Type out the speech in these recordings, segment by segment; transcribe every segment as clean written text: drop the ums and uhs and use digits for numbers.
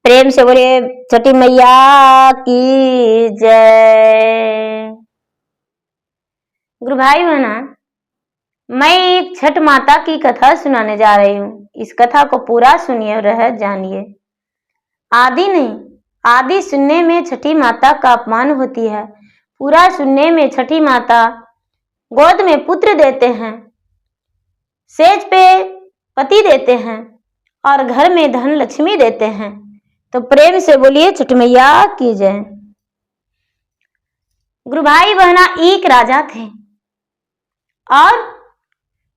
प्रेम से बोलिए छठी मैया की जय। गुरु भाई बहना, मैं एक छठ माता की कथा सुनाने जा रही हूँ। इस कथा को पूरा सुनिए और रह जानिए। आदि नहीं, आदि सुनने में छठी माता का अपमान होती है। पूरा सुनने में छठी माता गोद में पुत्र देते हैं, सेज पे पति देते हैं और घर में धन लक्ष्मी देते हैं। तो प्रेम से बोलिए छठ मैया की जय। गुरु भाई बहना, एक राजा थे और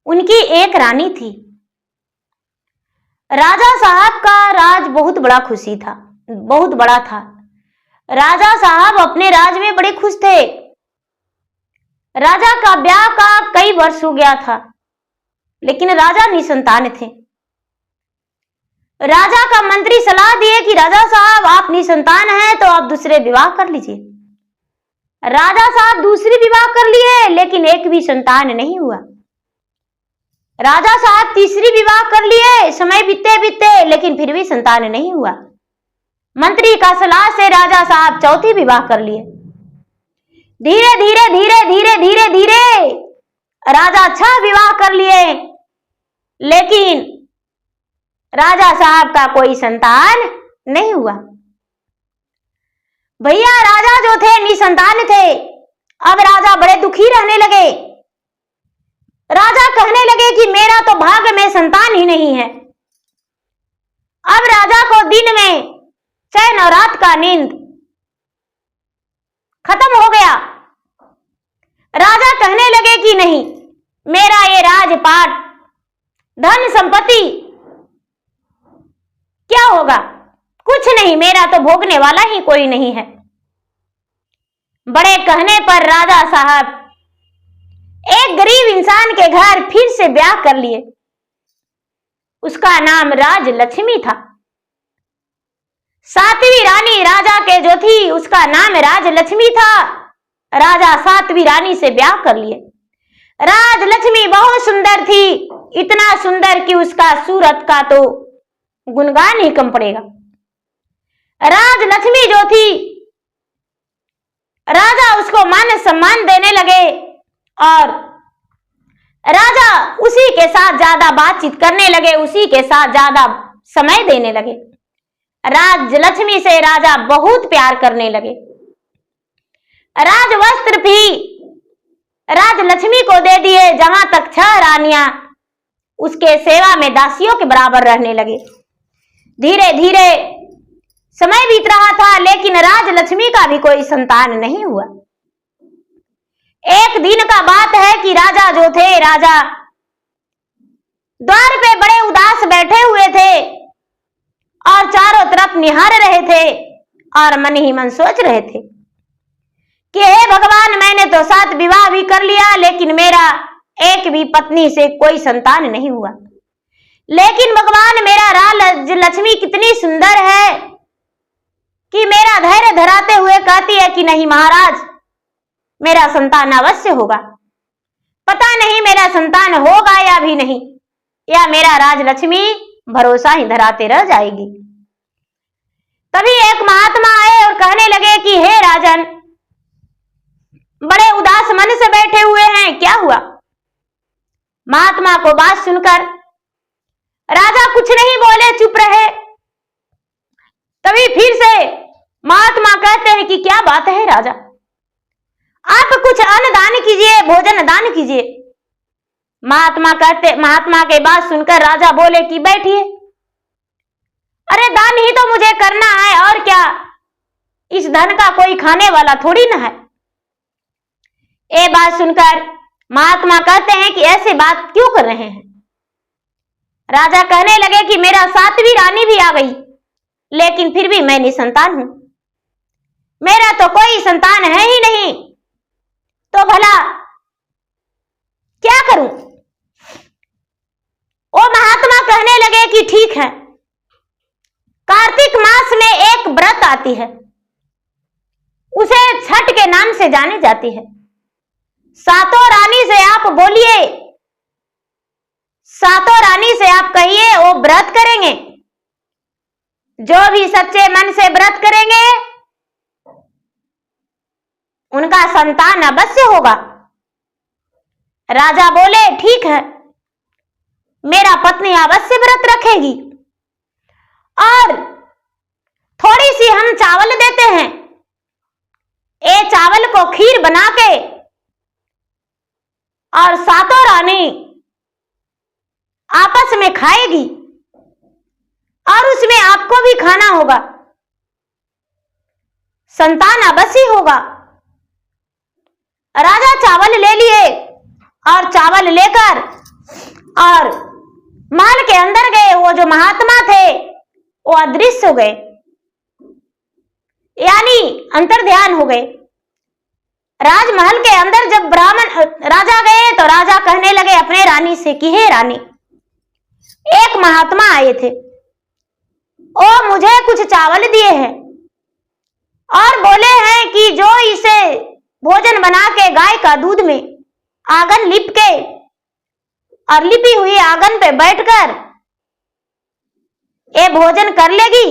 उनकी एक रानी थी। राजा साहब का राज बहुत बड़ा खुशी था, बहुत बड़ा था। राजा साहब अपने राज में बड़े खुश थे। राजा का ब्याह का कई वर्ष हो गया था, लेकिन राजा निसंतान थे। राजा का मंत्री सलाह दिए कि राजा साहब, आप निसंतान हैं तो आप दूसरे विवाह कर लीजिए। राजा साहब दूसरी विवाह कर लिए, लेकिन एक भी संतान नहीं हुआ। राजा साहब तीसरी विवाह कर लिए, समय बीतते बीतते, लेकिन फिर भी संतान नहीं हुआ। मंत्री का सलाह से राजा साहब चौथी विवाह कर लिए। धीरे धीरे धीरे धीरे धीरे धीरे राजा 6 विवाह कर लिए, लेकिन राजा साहब का कोई संतान नहीं हुआ। भैया राजा जो थे निसंतान थे। अब राजा बड़े दुखी रहने लगे। राजा कहने लगे कि मेरा तो भाग्य में संतान ही नहीं है। अब राजा को दिन में चैन और रात का नींद खत्म हो गया। राजा कहने लगे कि नहीं, मेरा ये राजपाट, धन संपत्ति क्या होगा? कुछ नहीं, मेरा तो भोगने वाला ही कोई नहीं है। बड़े कहने पर राजा साहब एक गरीब इंसान के घर फिर से ब्याह कर लिए। उसका नाम राजलक्ष्मी था। 7वीं रानी राजा के जो थी, उसका नाम राजलक्ष्मी था। राजा 7वीं रानी से ब्याह कर लिए। राजलक्ष्मी बहुत सुंदर थी, इतना सुंदर कि उसका सूरत का तो गुणगान ही कम पड़ेगा। राजलक्ष्मी जो थी, राजा उसको मान सम्मान देने लगे और राजा उसी के साथ ज्यादा बातचीत करने लगे, उसी के साथ ज्यादा समय देने लगे। राजलक्ष्मी से राजा बहुत प्यार करने लगे। राजवस्त्र भी राजलक्ष्मी को दे दिए। जहां तक 6 रानियां उसके सेवा में दासियों के बराबर रहने लगे। धीरे धीरे समय बीत रहा था, लेकिन राजलक्ष्मी का भी कोई संतान नहीं हुआ। एक दिन का बात है कि राजा जो थे, राजा द्वार पे बड़े उदास बैठे हुए थे और चारों तरफ निहार रहे थे और मन ही मन सोच रहे थे कि हे भगवान, मैंने तो 7 विवाह भी कर लिया, लेकिन मेरा एक भी पत्नी से कोई संतान नहीं हुआ। लेकिन भगवान, मेरा राजलक्ष्मी कितनी सुंदर है कि मेरा धैर्य धराते हुए कहती है कि नहीं महाराज, मेरा संतान अवश्य होगा। पता नहीं मेरा संतान होगा या भी नहीं, या मेरा राजलक्ष्मी भरोसा ही धराते रह जाएगी। तभी एक महात्मा आए और कहने लगे कि हे राजन, बड़े उदास मन से बैठे हुए हैं, क्या हुआ? महात्मा को बात सुनकर राजा कुछ नहीं बोले, चुप रहे। तभी फिर से महात्मा कहते हैं कि क्या बात है राजा, आप कुछ अन्न दान कीजिए, भोजन दान कीजिए। महात्मा के बात सुनकर राजा बोले कि बैठिए। अरे दान ही तो मुझे करना है, और क्या, इस धन का कोई खाने वाला थोड़ी ना है। ये बात सुनकर महात्मा कहते हैं कि ऐसे बात क्यों कर रहे हैं? राजा कहने लगे कि मेरा 7वीं रानी भी आ गई, लेकिन फिर भी मैं निसंतान हूं। मेरा तो कोई संतान है ही नहीं, तो भला क्या करूं? वो महात्मा कहने लगे कि ठीक है, कार्तिक मास में एक व्रत आती है, उसे छठ के नाम से जानी जाती है। 7 रानी से आप बोलिए, 7 रानी से आप कहिए, वो व्रत करेंगे जो भी सच्चे मन से व्रत करेंगे उनका संतान अवश्य होगा। राजा बोले, ठीक है, मेरा पत्नी अवश्य व्रत रखेगी और थोड़ी सी हम चावल देते हैं, ये चावल को खीर बना के और सातों रानी आपस में खाएगी और उसमें आपको भी खाना होगा, संतान अवश्य होगा। राजा चावल ले लिए और चावल लेकर और महल के अंदर गए। वो जो महात्मा थे वो अदृश्य हो गए, यानी अंतर्ध्यान हो गए। राजमहल के अंदर जब ब्राह्मण राजा गए तो राजा कहने लगे अपने रानी से कि हे रानी, एक महात्मा आए थे, वो मुझे कुछ चावल दिए हैं और बोले हैं कि जो इसे भोजन बना के गाय का दूध में आंगन लिप के और लिपी हुई आंगन पे बैठकर ये भोजन कर लेगी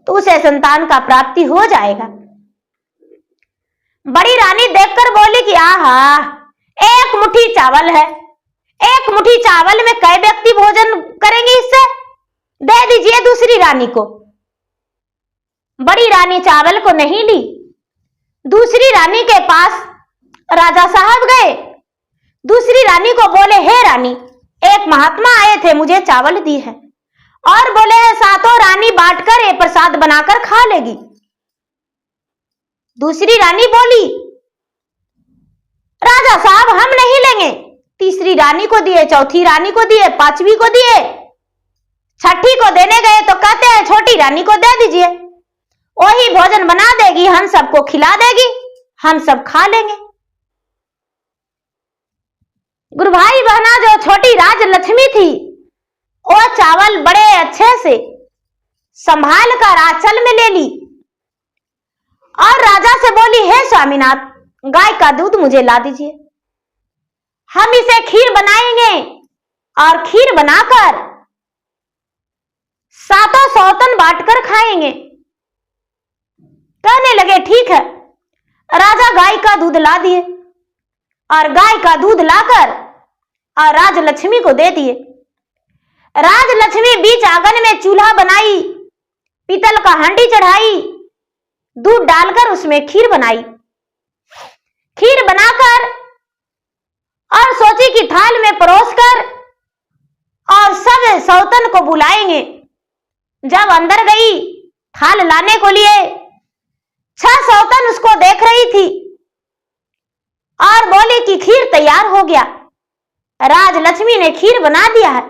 तो उसे संतान का प्राप्ति हो जाएगा। बड़ी रानी देखकर बोली कि आहा, एक मुट्ठी चावल है, एक मुट्ठी चावल में कई व्यक्ति भोजन करेंगे, इससे दे दीजिए दूसरी रानी को। बड़ी रानी चावल को नहीं ली, दूसरी रानी के पास राजा साहब गए। दूसरी रानी को बोले, हे रानी, एक महात्मा आए थे, मुझे चावल दी है और बोले हैं सातों रानी बांटकर ये प्रसाद बनाकर खा लेगी। दूसरी रानी बोली, राजा साहब हम नहीं लेंगे। तीसरी रानी को दिए, चौथी रानी को दिए, पांचवी को दिए, छठी को देने गए तो कहते हैं छोटी रानी को दे दीजिए, वही भोजन बना देगी, हम सबको खिला देगी, हम सब खा लेंगे। गुरु भाई बहना, जो छोटी राजलक्ष्मी थी वो चावल बड़े अच्छे से संभाल कर आंचल में ले ली और राजा से बोली, हे स्वामीनाथ, गाय का दूध मुझे ला दीजिए, हम इसे खीर बनाएंगे और खीर बनाकर सातों सौतन बांटकर खाएंगे। कहने लगे ठीक है। राजा गाय का दूध ला दिए और गाय का दूध लाकर और राजलक्ष्मी को दे दिए। राजलक्ष्मी बीच आंगन में चूल्हा बनाई, पीतल का हांडी चढ़ाई, दूध डालकर उसमें खीर बनाई। खीर बनाकर और सोची कि थाल में परोसकर और सब सौतन को बुलाएंगे। जब अंदर गई थाल लाने को लिए, 6 सौतन उसको देख रही थी और बोली कि खीर तैयार हो गया। राजलक्ष्मी ने खीर बना दिया है,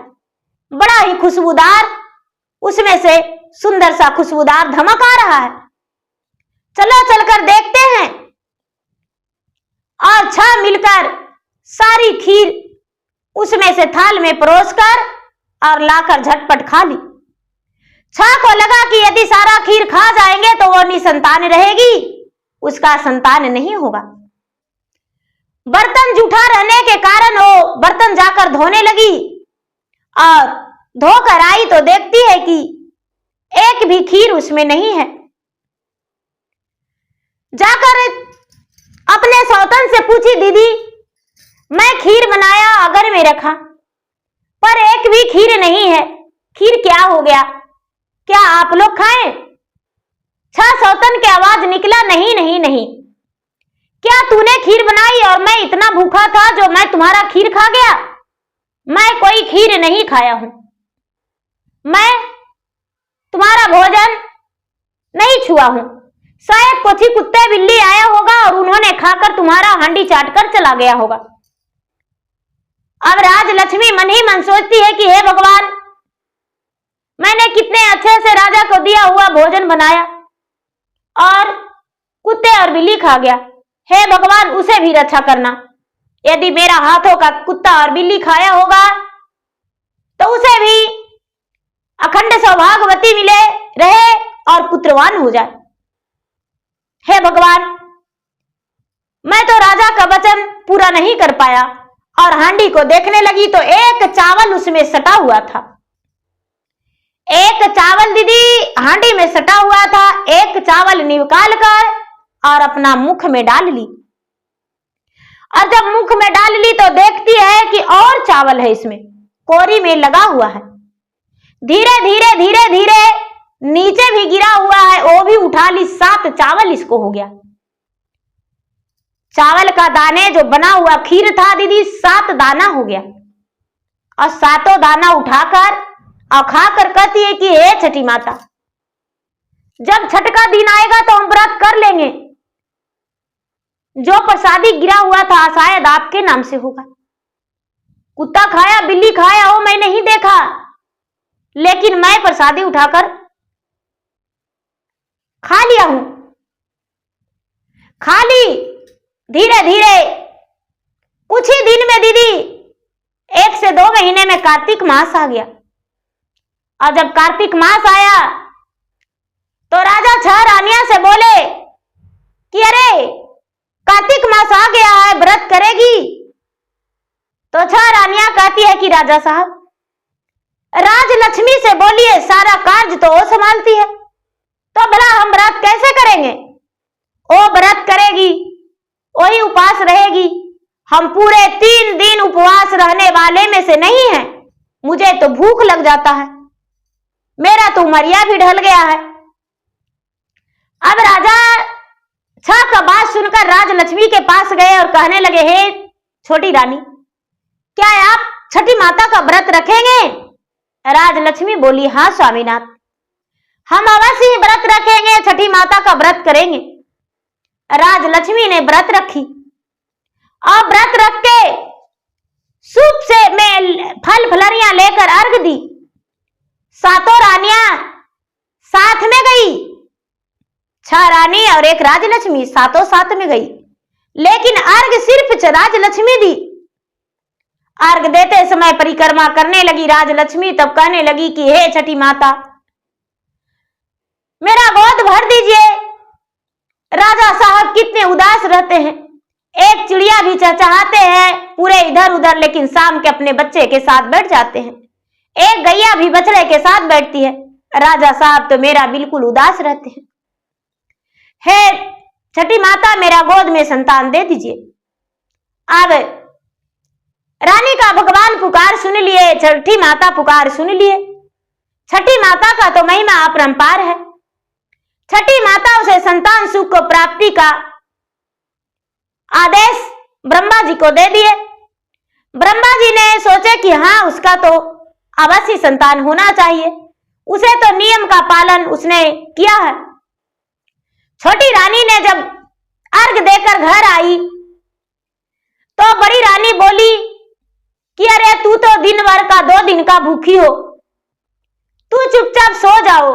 बड़ा ही खुशबूदार, उसमें से सुंदर सा खुशबूदार धमक आ रहा है। चलो चलकर देखते हैं। और 6 मिलकर सारी खीर उसमें से थाल में परोसकर और लाकर झटपट खा ली। 6 को लगा कि यदि सारा खीर खा जाएंगे तो वो निसंतान रहेगी, उसका संतान नहीं होगा। बर्तन जूठा रहने के कारण वो बर्तन जाकर धोने लगी और धोकर आई तो देखती है कि एक भी खीर उसमें नहीं है। जाकर अपने सौतन से पूछी, दीदी मैं खीर बनाया अगर में रखा पर एक भी खीर नहीं है, खीर क्या हो गया, क्या आप लोग खाएं? 6 सौतन की आवाज निकला, नहीं नहीं नहीं, क्या तूने खीर बनाई और मैं इतना भूखा था जो मैं तुम्हारा खीर खा गया? मैं कोई खीर नहीं खाया हूं, मैं तुम्हारा भोजन नहीं छुआ हूं। शायद कोई कुत्ते बिल्ली आया होगा और उन्होंने खाकर तुम्हारा हांडी चाट कर चला गया होगा। अब राजलक्ष्मी मन ही मन सोचती है कि हे भगवान, मैंने कितने अच्छे से राजा को दिया हुआ भोजन बनाया और कुत्ते और बिल्ली खा गया। हे भगवान, उसे भी रक्षा करना। यदि मेरा हाथों का कुत्ता और बिल्ली खाया होगा तो उसे भी अखंड सौभाग्यवती मिले रहे और पुत्रवान हो जाए। हे भगवान, मैं तो राजा का वचन पूरा नहीं कर पाया। और हांडी को देखने लगी तो एक चावल उसमें सटा हुआ था, एक चावल दीदी हांडी में सटा हुआ था, एक चावल निकाल कर और अपना मुख में डाल ली। और जब मुख में डाल ली तो देखती है कि और चावल है, इसमें कोरी में लगा हुआ है। धीरे धीरे धीरे धीरे नीचे भी गिरा हुआ है, वो भी उठा ली। 7 चावल इसको हो गया। चावल का दाने जो बना हुआ खीर था दीदी, 7 दाना हो गया। और 7 दाना उठाकर और खाकर कहती है कि हे छठी माता, जब छठ का दिन आएगा तो हम व्रत कर लेंगे। जो प्रसादी गिरा हुआ था शायद आपके नाम से होगा। कुत्ता खाया, बिल्ली खाया, वो मैं नहीं देखा, लेकिन मैं प्रसादी उठाकर खा लिया हूं। खा ली। धीरे धीरे कुछ ही दिन में दीदी 1 से 2 महीने में कार्तिक मास आ गया। और जब कार्तिक मास आया तो राजा 6 रानियां से बोले कि अरे कार्तिक मास आ गया है, व्रत करेगी? तो 6 रानियां कहती है कि राजा साहब, राजलक्ष्मी से बोलिए, सारा कार्य तो वो संभालती है, तो भला हम व्रत कैसे करेंगे? वो व्रत करेगी, वही उपवास रहेगी। हम पूरे 3 दिन उपवास रहने वाले में से नहीं है। मुझे तो भूख लग जाता है, मेरा तो उमरिया भी ढल गया है। अब राजा 6 का बात सुनकर राजलक्ष्मी के पास गए और कहने लगे, हे छोटी रानी, क्या आप छठी माता का व्रत रखेंगे? राजलक्ष्मी बोली, हाँ स्वामीनाथ, हम अवश्य ही व्रत रखेंगे, छठी माता का व्रत करेंगे। राजलक्ष्मी ने व्रत रखी और व्रत रख के सूप से में फल फलरियां लेकर अर्घ दी। 7 रानियां साथ में गई, 6 रानी और 1 राजलक्ष्मी, 7 साथ में गई, लेकिन अर्घ सिर्फ राजलक्ष्मी दी। अर्घ देते समय परिक्रमा करने लगी राजलक्ष्मी। तब कहने लगी कि हे छठी माता, मेरा गोद भर दीजिए। राजा साहब कितने उदास रहते हैं, एक चिड़िया भी चहचहाते हैं पूरे इधर उधर, लेकिन शाम के अपने बच्चे के साथ बैठ जाते हैं। एक गैया भी बछड़े के साथ बैठती है। राजा साहब तो मेरा बिल्कुल उदास रहते हैं। हे छठी माता, मेरा गोद में संतान दे दीजिए। अब रानी का भगवान पुकार सुन लिए, छठी माता पुकार सुन लिए। छठी माता का तो महिमा अपरंपार है। छठी माता उसे संतान सुख को प्राप्ति का आदेश ब्रह्मा जी को दे दिए। ब्रह्मा जी ने सोचे कि हाँ, उसका तो अवश्य संतान होना चाहिए। उसे तो नियम का पालन उसने किया है। छोटी रानी ने जब अर्घ देकर घर आई तो बड़ी रानी बोली कि अरे तू तो दिन भर का 2 दिन का भूखी हो, तू चुपचाप सो जाओ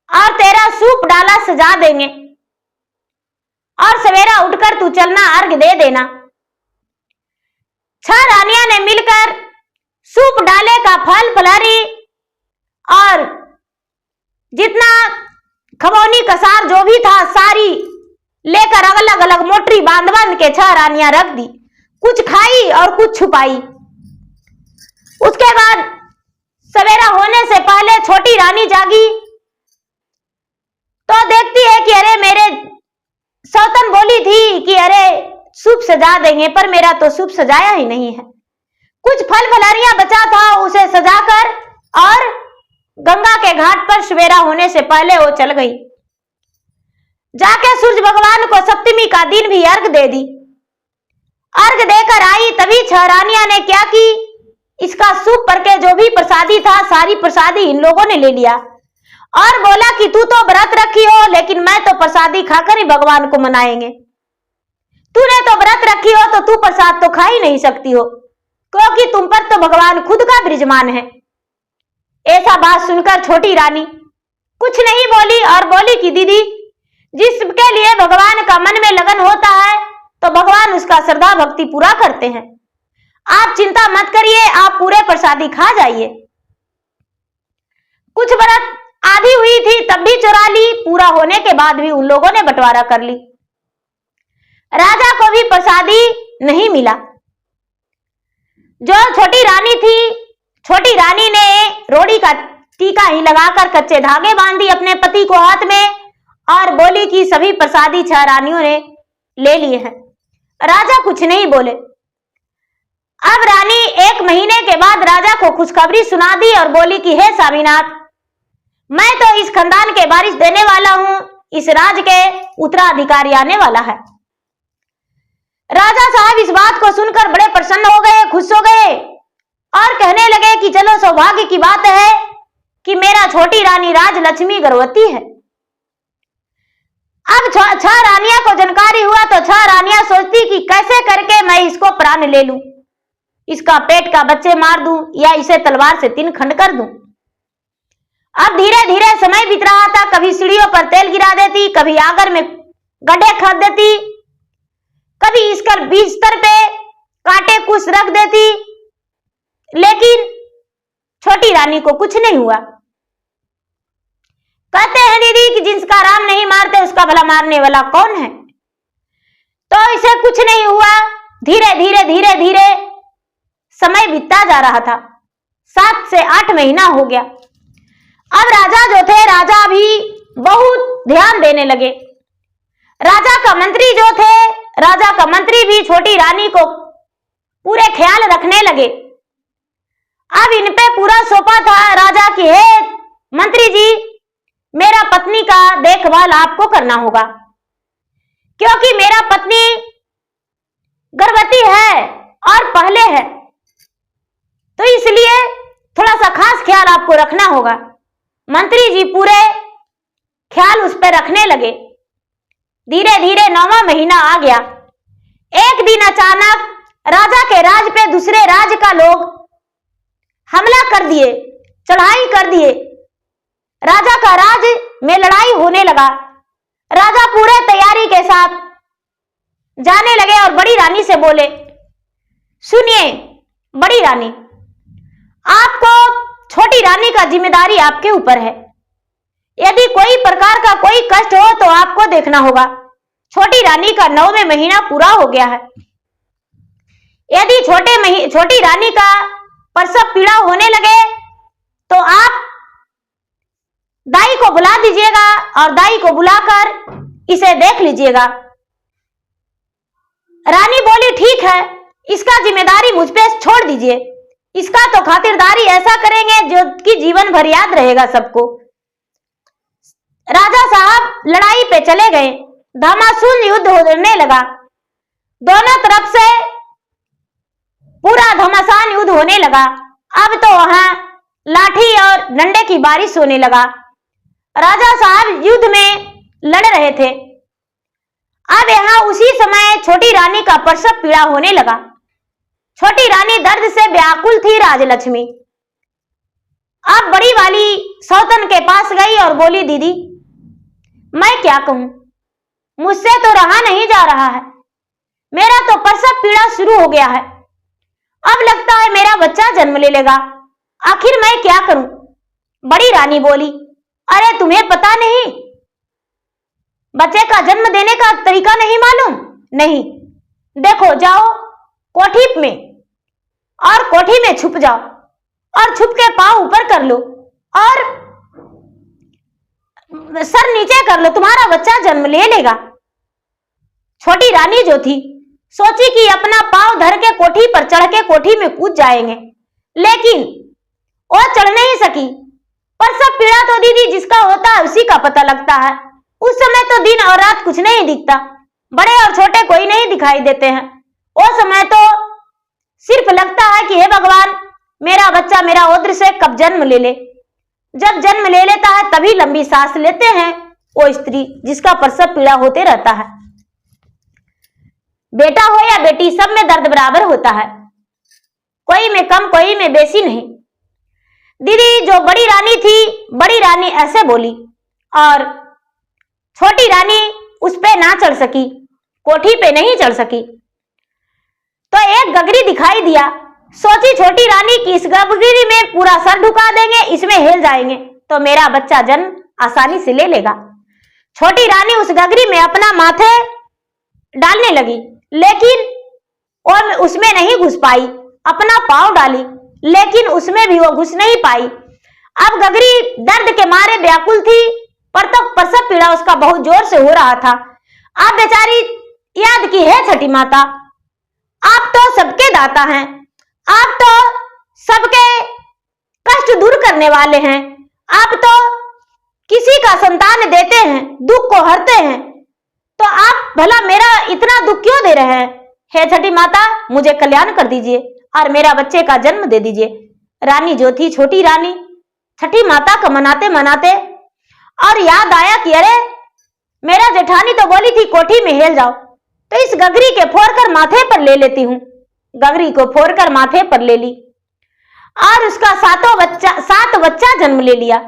और तेरा सूप डाला सजा देंगे और सवेरा उठकर तू चलना, अर्घ दे देना। 6 रानियां ने मिलकर सूप डाले का फल फलहरी और जितना खमौनी कसार जो भी था सारी लेकर अलग अलग मोटरी बांध बांध के 6 रानियां रख दी। कुछ खाई और कुछ छुपाई। उसके बाद सवेरा होने से पहले छोटी रानी जागी तो देखती है कि अरे मेरे सौतन बोली थी कि अरे सूप सजा देंगे, पर मेरा तो सूप सजाया ही नहीं है। कुछ फल फलहरियां बचा था, उसे सजाकर और गंगा के घाट पर सवेरा होने से पहले वो चल गई। जाके सूर्य भगवान को सप्तमी का दिन भी अर्घ दे दी। अर्घ देकर आई तभी 6 रानियां ने क्या की, इसका सूप पर के जो भी प्रसादी था सारी प्रसादी इन लोगों ने ले लिया और बोला कि तू तो व्रत रखी हो, लेकिन मैं तो प्रसादी खाकर ही भगवान को मनाएंगे। तूने तो व्रत रखी हो तो तू प्रसाद तो खा ही नहीं सकती हो, क्योंकि तुम पर तो भगवान खुद का विराजमान है। ऐसा बात सुनकर छोटी रानी कुछ नहीं बोली और बोली कि दीदी, जिसके लिए भगवान का मन में लगन होता है तो भगवान उसका श्रद्धा भक्ति पूरा करते हैं। आप चिंता मत करिए, आप पूरे प्रसादी खा जाइए। कुछ व्रत आधी हुई थी तब भी चुरा ली, पूरा होने के बाद भी उन लोगों ने बंटवारा कर ली। राजा को भी प्रसादी नहीं मिला। जो छोटी रानी थी, छोटी रानी ने रोड़ी का टीका ही लगाकर कच्चे धागे बांध दी अपने पति को हाथ में और बोली कि सभी प्रसादी 6 रानियों ने ले लिए हैं। राजा कुछ नहीं बोले। अब रानी 1 महीने के बाद राजा को खुशखबरी सुना दी और बोली कि हे स्वामीनाथ, मैं तो इस खानदान के वारिस देने वाला हूं, इस राज के उत्तराधिकारी आने वाला है। राजा साहब इस बात को सुनकर बड़े प्रसन्न हो गए, खुश हो गए और कहने लगे कि चलो, सौभाग्य की बात है कि मेरा छोटी रानी राजलक्ष्मी गर्भवती है। अब 6 रानियां को जानकारी हुआ तो 6 रानियां सोचती कि कैसे करके मैं इसको प्राण ले लूं, इसका पेट का बच्चे मार दूं या इसे तलवार से 3 खंड कर दूं। अब धीरे धीरे समय बीत रहा था। कभी सीढ़ियों पर तेल गिरा देती, कभी आगर में गड्ढे खोद देती, कभी इसकर बिस्तर पे कांटे कुछ रख देती, लेकिन छोटी रानी को कुछ नहीं हुआ। कहते हैं दीदी कि जिसका राम नहीं मारते उसका भला मारने वाला कौन है। तो इसे कुछ नहीं हुआ। धीरे धीरे धीरे धीरे समय बीतता जा रहा था। 7 से 8 महीना हो गया। अब राजा जो थे, राजा भी बहुत ध्यान देने लगे। राजा का मंत्री जो थे, राजा का मंत्री भी छोटी रानी को पूरे ख्याल रखने लगे। अब इन पे पूरा सौंपा था राजा की, हे मंत्री जी, मेरा पत्नी का देखभाल आपको करना होगा, क्योंकि मेरा पत्नी गर्भवती है और पहले है, तो इसलिए थोड़ा सा खास ख्याल आपको रखना होगा। मंत्री जी पूरे ख्याल उस पर रखने लगे। धीरे धीरे 9वां महीना आ गया। एक दिन अचानक राजा के राज पे दूसरे राज का लोग हमला कर दिए, चढ़ाई कर दिए। राजा का राज में लड़ाई होने लगा। राजा पूरे तैयारी के साथ जाने लगे और बड़ी रानी से बोले, सुनिए बड़ी रानी, आपको छोटी रानी का जिम्मेदारी आपके ऊपर है। यदि कोई प्रकार का कोई कष्ट हो तो आपको देखना होगा। छोटी रानी का 9वें महीना पूरा हो गया है। यदि छोटी रानी का प्रसव पीड़ा होने लगे तो आप दाई को बुला दीजिएगा और दाई को बुलाकर इसे देख लीजिएगा। रानी बोली, ठीक है, इसका जिम्मेदारी मुझ पे छोड़ दीजिए। इसका तो खातिरदारी ऐसा करेंगे जो कि जीवन भर याद रहेगा सबको। राजा साहब लड़ाई पे चले गए। घमासान युद्ध होने लगा। दोनों तरफ से पूरा घमासान युद्ध होने लगा। अब तो वहां लाठी और डंडे की बारिश होने लगा। राजा साहब युद्ध में लड़ रहे थे। अब यहां उसी समय छोटी रानी का प्रसव पीड़ा होने लगा। छोटी रानी दर्द से व्याकुल थी। राजलक्ष्मी अब बड़ी वाली सौतन के पास गई और बोली, दीदी मैं क्या कहूं, मुझसे तो रहा नहीं जा रहा है। मेरा तो प्रसव पीड़ा शुरू हो गया है। अब लगता है मेरा बच्चा जन्म ले लेगा। आखिर मैं क्या करूं। बड़ी रानी बोली, अरे तुम्हें पता नहीं, बच्चे का जन्म देने का तरीका नहीं मालूम? नहीं, देखो जाओ कोठी में और कोठी में छुप जाओ और छुप के पांव ऊपर कर लो और सर नीचे कर लो, तुम्हारा बच्चा जन्म ले लेगा। छोटी रानी जो थी सोची कि अपना पांव धर के कोठी पर चढ़ के कोठी में कूद जाएंगे, लेकिन वो चढ़ नहीं सकी। प्रसव पीड़ा तो दीदी जिसका होता है उसी का पता लगता है। उस समय तो दिन और रात कुछ नहीं दिखता, बड़े और छोटे कोई नहीं दिखाई देते हैं। वो समय तो सिर्फ लगता है कि हे भगवान, मेरा बच्चा मेरा उद्र से कब जन्म ले ले। जब जन्म ले लेता है तभी लंबी सांस लेते हैं वो स्त्री जिसका प्रसव पीड़ा होते रहता है। बेटा हो या बेटी, सब में दर्द बराबर होता है, कोई में कम कोई में बेसी नहीं। दीदी जो बड़ी रानी थी, बड़ी रानी ऐसे बोली और छोटी रानी उस पे ना चढ़ सकी, कोठी पे नहीं चढ़ सकी। तो एक गगरी दिखाई दिया। सोची छोटी रानी की इस गगरी में पूरा सर ढुका देंगे, इसमें हिल जाएंगे तो मेरा बच्चा जन्म आसानी से ले लेगा। छोटी रानी उस गगरी में अपना माथे डालने लगी, लेकिन और उसमें नहीं घुस पाई। अपना पांव डाली, लेकिन उसमें भी वो घुस नहीं पाई। अब गगरी दर्द के मारे व्याकुल थी, पर तो प्रसव पीड़ा उसका बहुत जोर से हो रहा था। अब बेचारी याद की, है छठी माता, आप तो सबके दाता हैं, आप तो सबके कष्ट दूर करने वाले हैं, आप तो किसी का संतान देते हैं, दुख को हरते हैं, तो आप भला मेरा इतना दुख क्यों दे रहे हैं? हे छठी माता, मुझे कल्याण कर दीजिए और मेरा बच्चे का जन्म दे दीजिए। रानी जो थी, छोटी रानी, छठी माता को मनाते मनाते और याद आया कि अरे मेरा जेठानी तो बोली थी कोठी में हेल जाओ, तो इस गगरी के फोड़ कर माथे पर ले लेती हूँ। गगरी को फोड़ कर माथे पर ले ली और उसका 7 बच्चा जन्म ले लिया।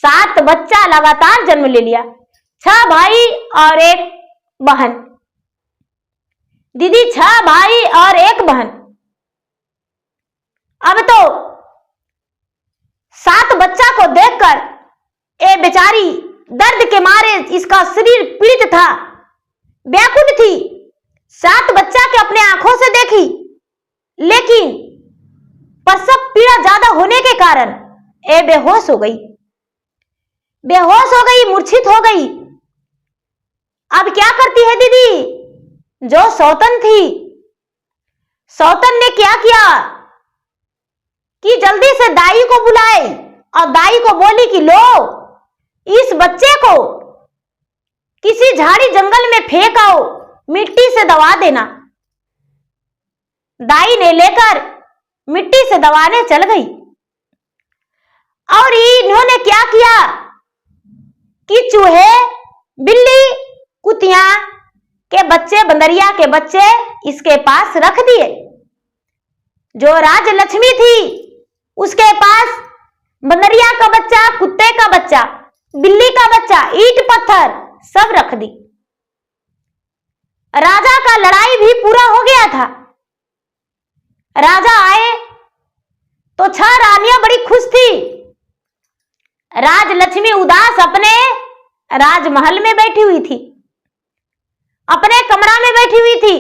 7 बच्चा लगातार जन्म ले लिया, 6 भाई और 1 बहन। दीदी 6 भाई और 1 बहन। अब तो 7 बच्चा को देखकर ए बेचारी दर्द के मारे इसका शरीर पीड़ित था, व्याकुल थी। 7 बच्चा के अपने आंखों से देखी, लेकिन प्रसव पीड़ा ज्यादा होने के कारण ए बेहोश हो गई, मूर्छित हो गई। अब क्या करती है दीदी? जो सौतन थी, सौतन ने क्या किया कि जल्दी से दाई को बुलाई और दाई को बोली कि लो, इस बच्चे को किसी झाड़ी जंगल में फेंक आओ, मिट्टी से दबा देना। दाई ने लेकर मिट्टी से दबाने चल गई और इन्होंने क्या किया कि चूहे, बिल्ली, कुतिया के बच्चे, बंदरिया के बच्चे इसके पास रख दिए। जो राजलक्ष्मी थी उसके पास बंदरिया का बच्चा, कुत्ते का बच्चा, बिल्ली का बच्चा, ईंट पत्थर सब रख दी। राजा का लड़ाई भी पूरा हो गया था। राजा आए तो 6 रानियां बड़ी खुश थी। राजलक्ष्मी उदास अपने राजमहल में बैठी हुई थी, अपने कमरा में बैठी हुई थी।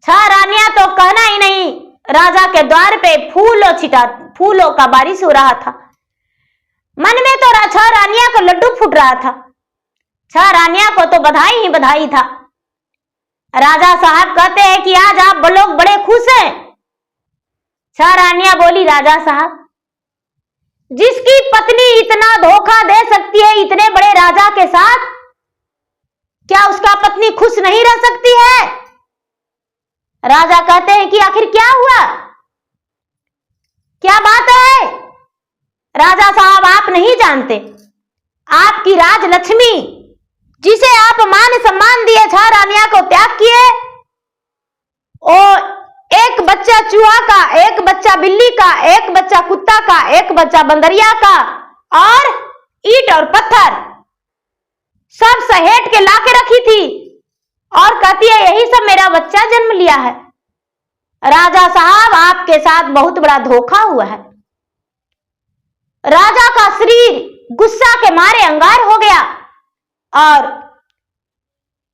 6 रानियां तो कहना ही नहीं, राजा के द्वार पे फूलों का बारिश हो रहा था। मन में तो 6 रानियां को लड्डू फूट रहा था। 6 रानियां को तो बधाई ही बधाई था। राजा साहब कहते हैं कि आज आप लोग बड़े खुश हैं। 6 रानियां बोली, राजा साहब, जिसकी पत्नी इतना धोखा दे सकती है इतने बड़े राजा के साथ, क्या उसका पत्नी खुश नहीं रह सकती है? राजा कहते हैं कि आखिर क्या हुआ, क्या बात है? राजा साहब, आप नहीं जानते, आपकी राजलक्ष्मी, जिसे आप मान सम्मान दिए, 6 रानियां को त्याग किए, और 1 बच्चा चूहा का, 1 बच्चा बिल्ली का, 1 बच्चा कुत्ता का, 1 बच्चा बंदरिया का, और ईंट और पत्थर सब सहेट के लाके रखी थी, और कहती है यही सब मेरा बच्चा जन्म लिया है। राजा साहब, आपके साथ बहुत बड़ा धोखा हुआ है। राजा का शरीर गुस्सा के मारे अंगार हो गया और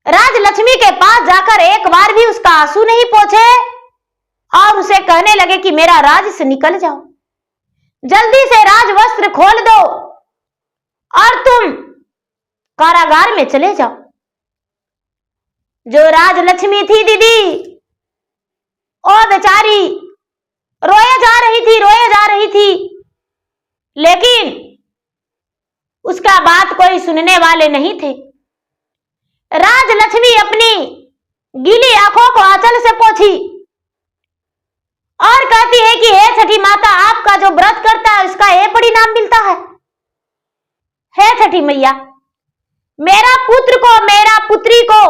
राजलक्ष्मी के पास जाकर एक बार भी उसका आंसू नहीं पोंछे और उसे कहने लगे कि मेरा राज से निकल जाओ, जल्दी से राजवस्त्र खोल दो और तुम कारागार में चले जाओ। जो राजलक्ष्मी थी दीदी, ओ बेचारी रोए जा रही थी, लेकिन उसका बात कोई सुनने वाले नहीं थे। राजलक्ष्मी अपनी गीली आंखों को आंचल से पोंछी और कहती है कि हे छठी माता, आपका जो व्रत करता है उसका ये परिणाम मिलता है। हे छठी मैया, मेरा पुत्र को, मेरा पुत्री को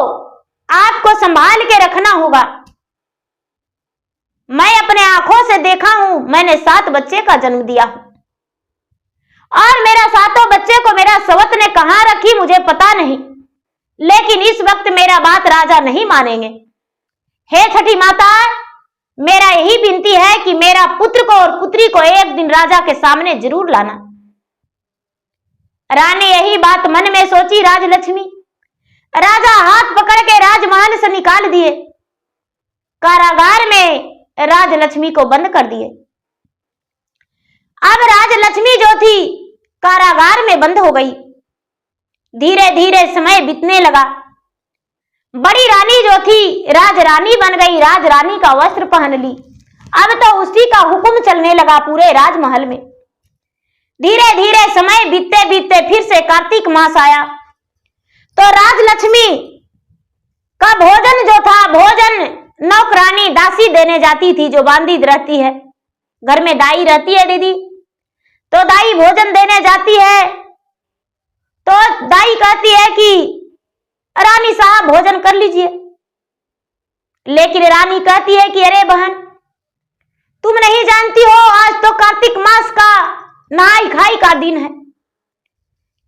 आपको संभाल के रखना होगा। मैं अपने आंखों से देखा हूं, मैंने 7 बच्चे का जन्म दिया और मेरा 7 बच्चे को मेरा सवत ने कहां रखी मुझे पता नहीं, लेकिन इस वक्त मेरा बात राजा नहीं मानेंगे। हे छठी माता, मेरा यही विनती है कि मेरा पुत्र को और पुत्री को एक दिन राजा के सामने जरूर लाना। रानी यही बात मन में सोची राजलक्ष्मी। राजा हाथ पकड़ के राजमहल से निकाल दिए, कारागार में राजलक्ष्मी को बंद कर दिए। अब राजलक्ष्मी जो थी कारागार में बंद हो गई। धीरे धीरे समय बीतने लगा। बड़ी रानी जो थी राजरानी बन गई, राजरानी का वस्त्र पहन ली। अब तो उसी का हुक्म चलने लगा पूरे राजमहल में। धीरे धीरे समय बीतते बीतते फिर से कार्तिक मास आया तो राजलक्ष्मी का भोजन जो था, भोजन नौकरानी दासी देने जाती थी जो बांधी रहती है। घर में दाई रहती है दीदी, तो दाई भोजन देने जाती है तो दाई कहती है कि रानी साहब भोजन कर लीजिए। लेकिन रानी कहती है कि अरे बहन, तुम नहीं जानती हो आज तो कार्तिक मास का नहाई खाई का दिन है।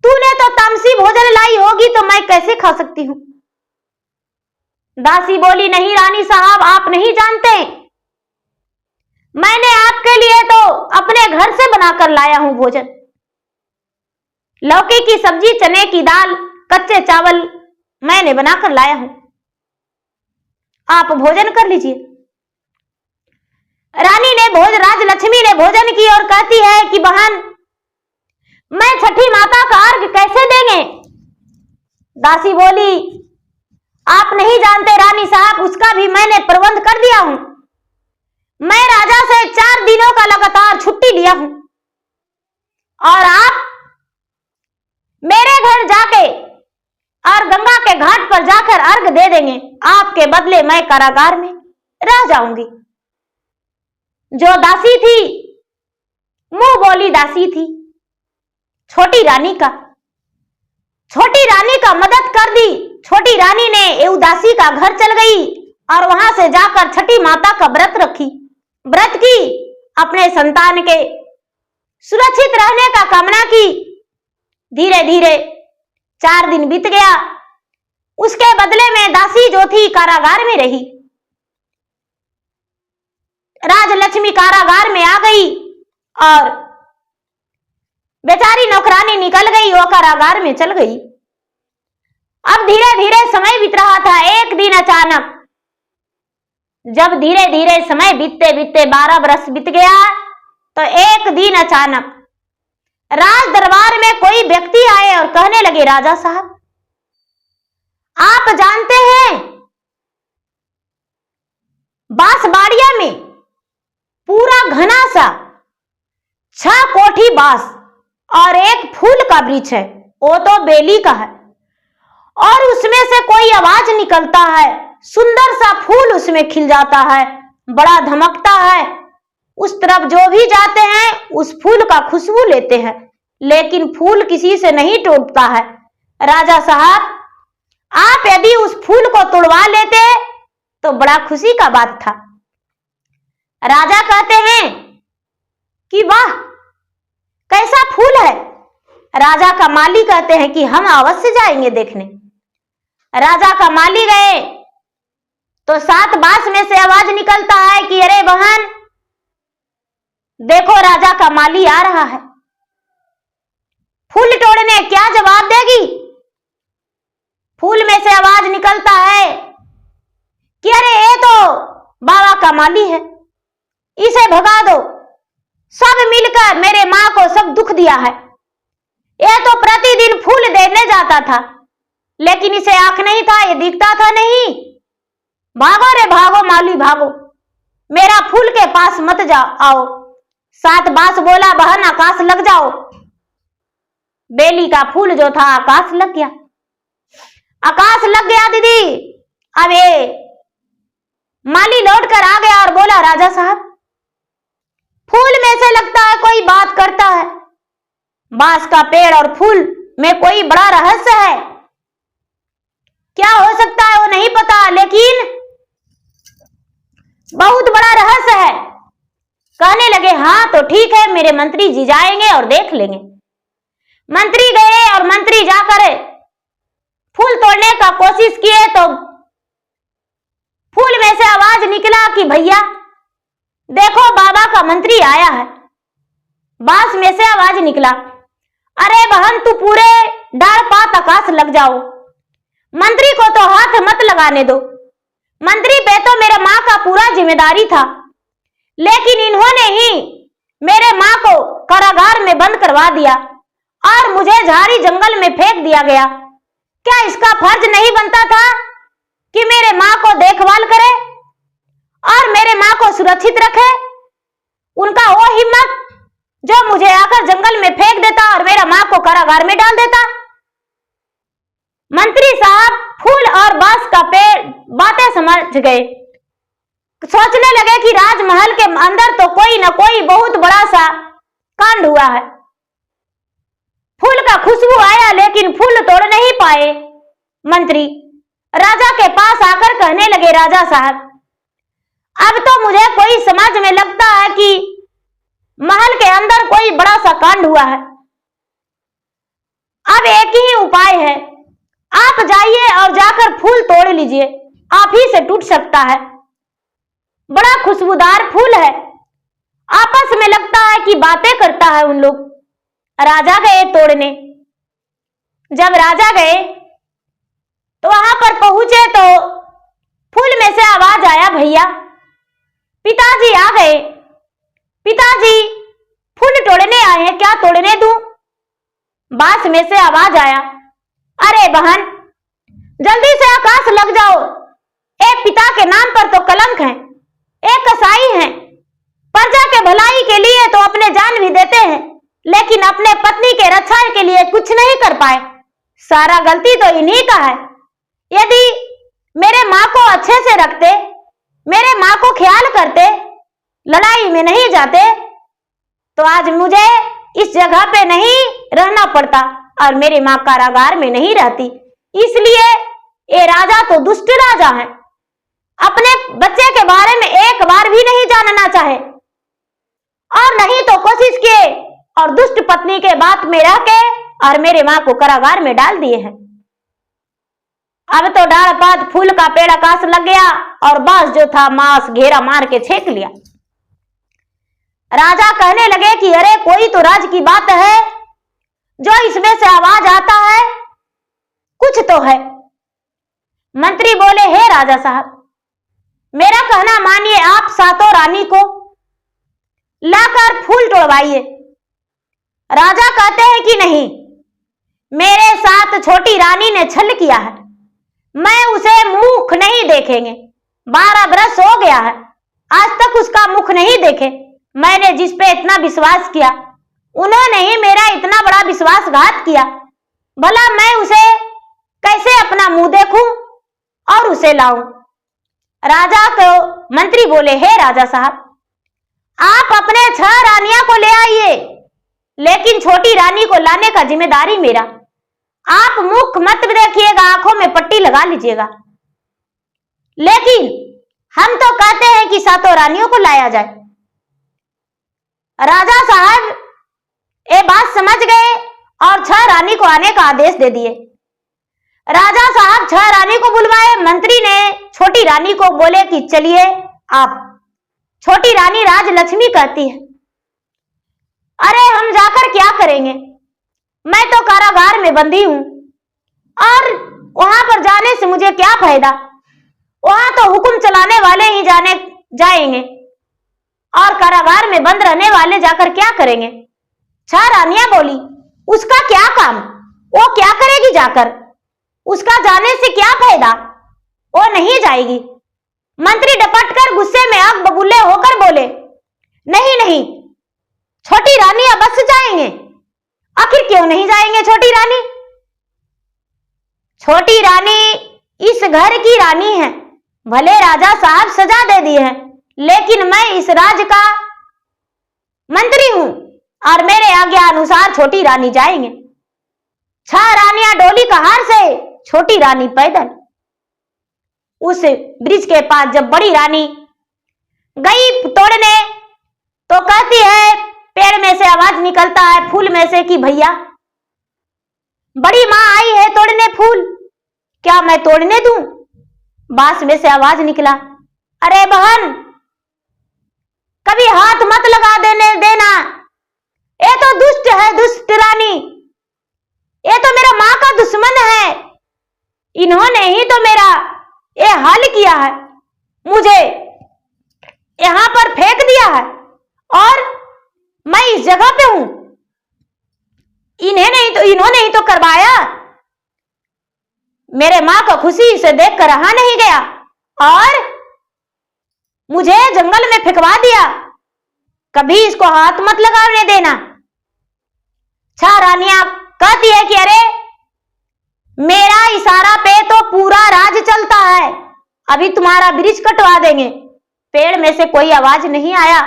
तूने तो तामसी भोजन लाई होगी तो मैं कैसे खा सकती हूं। दासी बोली, नहीं रानी साहब, आप नहीं जानते, मैंने आपके लिए तो अपने घर से बनाकर लाया हूं भोजन। लौकी की सब्जी, चने की दाल, कच्चे चावल मैंने बनाकर लाया हूं, आप भोजन कर लीजिए। रानी ने राजलक्ष्मी ने भोजन की और कहती है कि बहन, मैं छठी माता का अर्घ कैसे देंगे। दासी बोली, आप नहीं जानते रानी साहब, उसका भी मैंने प्रबंध कर दिया हूं। मैं राजा से 4 दिनों का लगातार छुट्टी लिया हूं और आप मेरे घर जाके और गंगा के घाट पर जाकर अर्घ दे देंगे। आपके बदले मैं कारागार में रह जाऊंगी। जो दासी थी, मुंह बोली दासी थी, छोटी रानी का मदद कर दी। छोटी रानी ने उदासी का घर चल गई और वहां से जाकर छठी माता का व्रत की, अपने संतान के सुरक्षित रहने का कामना की। धीरे धीरे 4 दिन बीत गया। उसके बदले में दासी जो थी कारागार में रही। राजलक्ष्मी कारागार में आ गई और बेचारी नौकरानी निकल गई, वो कारागार में चल गई। अब धीरे धीरे समय बीत रहा था। एक दिन अचानक, जब धीरे धीरे समय बीतते बीतते 12 बरस बीत गया तो एक दिन अचानक राज दरबार में कोई व्यक्ति आए और कहने लगे, राजा साहब, आप जानते हैं बांसबाड़िया में पूरा घना सा 6 कोठी बांस और एक फूल का वृक्ष है, वो तो बेली का है, और उसमें से कोई आवाज निकलता है, सुंदर सा फूल उसमें खिल जाता है, बड़ा धमकता है। उस तरफ जो भी जाते हैं उस फूल का खुशबू लेते हैं, लेकिन फूल किसी से नहीं टूटता है। राजा साहब, आप यदि उस फूल को तोड़वा लेते तो बड़ा खुशी का बात था। राजा कहते हैं कि वाह, कैसा फूल है। राजा का माली कहते हैं कि हम अवश्य जाएंगे देखने। राजा का माली गए तो 7 बांस में से आवाज निकलता है कि अरे बहन, देखो राजा का माली आ रहा है। फूल तोड़ने क्या जवाब देगी। फूल में से आवाज निकलता है कि अरे ये तो बाबा का माली है, इसे भगा दो। सब मिलकर मेरे मां को सब दुख दिया है। यह तो प्रतिदिन फूल देने जाता था, लेकिन इसे आंख नहीं था, ये दिखता था नहीं। भागो रे भागो माली भागो, मेरा फूल के पास मत आओ। 7 बांस बोला, बहन आकाश लग जाओ। बेली का फूल जो था आकाश लग गया। आकाश लग गया दीदी। अब ये माली लौट कर आ गया और बोला, राजा साहब, फूल में से लगता है कोई बात करता है। बांस का पेड़ और फूल में कोई बड़ा रहस्य है। क्या हो सकता है वो नहीं पता, लेकिन बहुत बड़ा रहस्य है। कहने लगे, हाँ तो ठीक है, मेरे मंत्री जी जाएंगे और देख लेंगे। मंत्री गए और मंत्री जाकर फूल तोड़ने का कोशिश किए तो फूल में से आवाज निकला कि भैया देखो, बाबा का मंत्री आया है। बांस में से आवाज निकला, अरे बहन तू पूरे डाल पात आकाश लग जाओ, मंत्री को तो हाथ मत लगाने दो। मंत्री पे तो मेरे माँ का पूरा जिम्मेदारी था, लेकिन इन्होंने ही मेरे माँ को कारागार में बंद करवा दिया और मुझे झाड़ी जंगल में फेंक दिया गया। क्या इसका फर्ज नहीं बनता था कि मेरे माँ को देखभाल करे और मेरे माँ को सुरक्षित रखे? उनका वो हिम्मत जो मुझे आकर जंगल में फेंक देता और मेरा माँ को कारागार में डाल देता। मंत्री साहब फूल और बांस का पेड़ बातें समझ गए। सोचने लगे कि राजमहल के अंदर तो कोई न कोई बहुत बड़ा सा कांड हुआ है। फूल का खुशबू आया लेकिन फूल तोड़ नहीं पाए। मंत्री राजा के पास आकर कहने लगे, राजा साहब अब तो मुझे कोई समझ में लगता है कि महल के अंदर कोई बड़ा सा कांड हुआ है। अब एक ही उपाय है, आप जाइए और जाकर फूल तोड़ लीजिए, आप ही से टूट सकता है। बड़ा खुशबूदार फूल है, आपस में लगता है कि बातें करता है उन लोग। राजा गए तोड़ने। जब राजा गए तो वहां पर पहुंचे तो फूल में से आवाज आया, भैया पिताजी आ गए। पिताजी फूल तोड़ने आए हैं, क्या तोड़ने दूं? बांस में से आवाज आया, अरे बहन जल्दी से आकाश लग जाओ, एक पिता के नाम पर तो कलंक है, एक कसाई हैं, प्रजा के भलाई के लिए तो अपने जान भी देते हैं लेकिन अपने पत्नी के रक्षा के लिए कुछ नहीं कर पाए। सारा गलती तो इन्हीं का है। यदि मेरे माँ को अच्छे से रखते, मेरे माँ को ख्याल करते, लड़ाई में नहीं जाते तो आज मुझे इस जगह पे नहीं रहना पड़ता और मेरी माँ कारागार में नहीं रहती। इसलिए ये राजा तो दुष्ट राजा है, अपने बच्चे के बारे में एक बार भी नहीं जानना चाहे और नहीं तो कोशिश किए और दुष्ट पत्नी के बात में रह के और मेरे माँ को कारागार में डाल दिए हैं। अब तो डाल पात फूल का पेड़ आकाश लग गया और बांस जो था मांस घेरा मार के छेक लिया। राजा कहने लगे कि अरे कोई तो राज की बात है जो इसमें से आवाज आता है, कुछ तो है। मंत्री बोले, हे राजा साहब मेरा कहना मानिए, आप सातों रानी को लाकर फूल तोड़वाइए। राजा कहते हैं कि नहीं, मेरे साथ छोटी रानी ने छल किया है, मैं उसे मुख नहीं देखेंगे। 12 बरस हो गया है, आज तक उसका मुख नहीं देखे। मैंने जिस पे इतना विश्वास किया उन्होंने ही मेरा इतना बड़ा विश्वासघात किया। भला मैं उसे कैसे अपना मुंह देखूं और उसे लाऊं? राजा को मंत्री बोले, हे राजा साहब आप अपने 6 रानियां को ले आइए लेकिन छोटी रानी को लाने का जिम्मेदारी मेरा। आप मुख मत देखिएगा, आंखों में पट्टी लगा लीजिएगा। लेकिन हम तो कहते हैं कि सातों रानियों को लाया जाए। राजा साहब ये बात समझ गए और 6 रानी को आने का आदेश दे दिए। राजा साहब 6 रानी को बुलवाए। मंत्री ने छोटी रानी को बोले कि चलिए आप। छोटी रानी राजलक्ष्मी कहती है, अरे हम जाकर क्या करेंगे, मैं तो कारागार में बंदी हूं और वहां पर जाने से मुझे क्या फायदा, वहां तो हुक्म चलाने वाले ही जाएंगे और कारागार में बंद रहने वाले जाकर क्या करेंगे। 6 रानियां बोली, उसका क्या काम, वो क्या करेगी जाकर, उसका जाने से क्या फायदा, वो नहीं जाएगी। मंत्री डपट कर गुस्से में आग बबूले होकर बोले, नहीं नहीं छोटी रानी अवश्य जाएंगे। आखिर क्यों नहीं जाएंगे छोटी रानी? छोटी रानी इस घर की रानी है, भले राजा साहब सजा दे दिए हैं लेकिन मैं इस राज का मंत्री हूं और मेरे आज्ञा अनुसार छोटी रानी जाएंगे। 6 रानियां डोली कहार से, छोटी रानी पैदल। उस ब्रिज के पास जब बड़ी रानी गई तोड़ने तो कहती है, पेड़ में से आवाज निकलता है फूल में से कि भैया बड़ी माँ आई है तोड़ने फूल, क्या मैं तोड़ने दूं? बांस में से आवाज निकला, अरे बहन कभी हाथ मत लगा देना, ये तो दुष्ट है, दुष्ट रानी, ये तो मेरा माँ का दुश्मन है, इन्होंने ही तो मेरा ये हाल किया है, मुझे यहां पर फेंक दिया है और मैं इस जगह पे हूं, इन्होंने ही तो करवाया। मेरे मां को खुशी से देखकर रहा नहीं गया और मुझे जंगल में फेंकवा दिया। कभी इसको हाथ मत लगाने देना। रानिया कहती है कि अरे मेरा इशारा पे तो पूरा राज चलता है, अभी तुम्हारा ब्रिज कटवा देंगे। पेड़ में से कोई आवाज नहीं आया,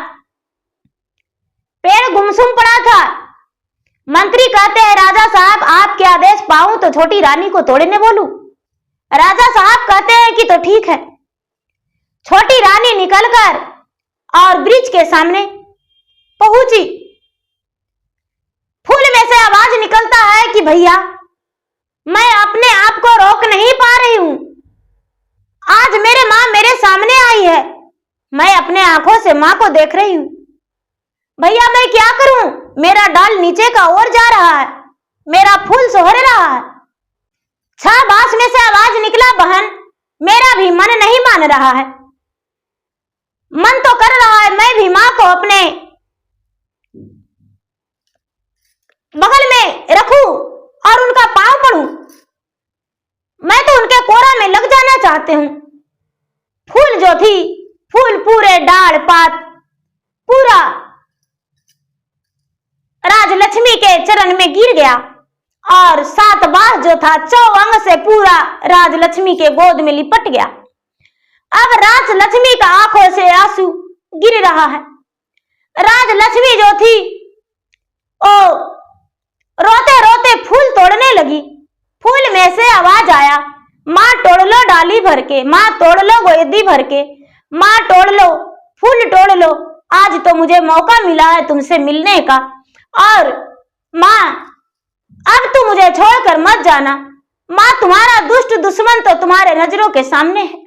पेड़ गुमसुम पड़ा था। मंत्री कहते हैं राजा साहब आपके आदेश पाऊं तो छोटी रानी को तोड़ने बोलूं। राजा साहब कहते हैं कि तो ठीक है। छोटी रानी निकलकर और ब्रिज के सामने पहुंची। फूल में से आवाज निकलता है कि भैया मैं अपने आप को रोक नहीं पा रही हूं, आज मेरे मां मेरे सामने आई है, मैं अपने आंखों से मां को देख रही हूं। भैया मैं क्या करूं, मेरा डाल नीचे का ओर जा रहा है, मेरा फूल सोहर रहा है। बांस में से आवाज निकला बहन मेरा भी मन नहीं मान रहा है, मन तो कर रहा है मैं भी मां को अपने बगल में रखूं और उनका पांव पड़ूं, मैं तो उनके कोरा में लग जाना चाहती हूं। फूल जो थी, फूल पूरे डाल पात पूरा राजलक्ष्मी के चरण में गिर गया और 7 बार जो था 4 अंग से पूरा राजलक्ष्मी के गोद में लिपट गया। अब राजलक्ष्मी का आंखों से आंसू गिर रहा है। राजलक्ष्मी जो थी ओ रोते रोते फूल तोड़ने लगी। फूल में से आवाज आया मां तोड़ लो डाली भर के, मां तोड़ लो गोदी भर के, मां तोड़ लो फूल तोड़ लो, आज तो मुझे मौका मिला है तुमसे मिलने का, और मां अब तुम मुझे छोड़कर मत जाना। मां तुम्हारा दुष्ट दुश्मन तो तुम्हारे नजरों के सामने है।